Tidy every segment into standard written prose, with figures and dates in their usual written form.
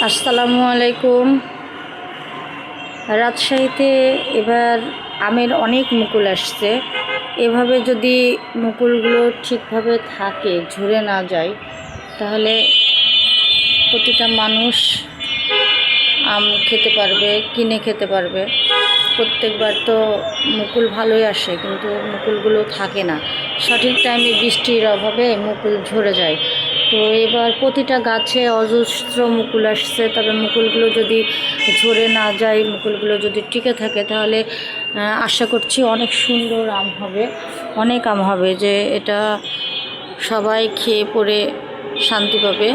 আসসালামু আলাইকুম। রাজশাহীতে এবার আমের অনেক মুকুল আসছে। এভাবে যদি মুকুলগুলো ঠিকভাবে থাকে, ঝরে না যায়, তাহলে প্রতিটা মানুষ আম খেতে পারবে, কিনে খেতে পারবে। প্রত্যেকবার তো মুকুল ভালোই আসে, কিন্তু মুকুলগুলো থাকে না। সঠিক টাইমে বৃষ্টির অভাবে মুকুল ঝরে যায়। তো এবার প্রতিটা গাছে অজস্র মুকুল আসছে, তবে মুকুলগুলো যদি ঝরে না যায়, মুকুলগুলো যদি টিকে থাকে, তাহলে আশা করছি অনেক সুন্দর আম হবে, অনেক আম হবে, যে এটা সবাই খেয়ে পরে শান্তি পাবে।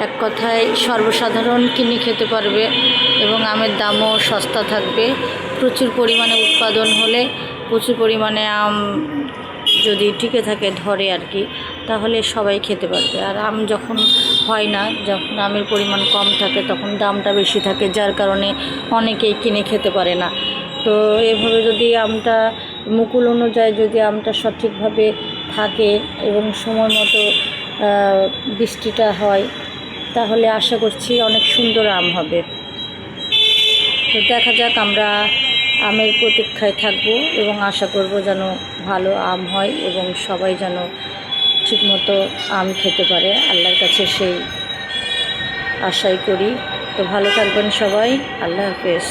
এক কথায় সর্বসাধারণ কিনে খেতে পারবে এবং আমের দামও সস্তা থাকবে। প্রচুর পরিমাণে উৎপাদন হলে, প্রচুর পরিমাণে আম যদি টিকে থাকে, ধরে আর কি, তাহলে সবাই খেতে পারবে। আর আম যখন হয় না, যখন আমের পরিমাণ কম থাকে, তখন দামটা বেশি থাকে, যার কারণে অনেকেই কিনে খেতে পারে না। তো এভাবে যদি আমটা মুকুল অনুযায়ী যদি আমটা সঠিকভাবে থাকে এবং সময় মতো বৃষ্টিটা হয়, তাহলে আশা করছি অনেক সুন্দর আম হবে। তো দেখা যাক, আমরা আমের প্রতীক্ষায় থাকব এবং আশা করব যেন ভালো আম হয় এবং সবাই যেন ঠিকমতো আম খেতে পারে। আল্লাহর কাছে সেই আশাই করি। তো ভালো থাকবেন সবাই। আল্লাহ হাফেজ।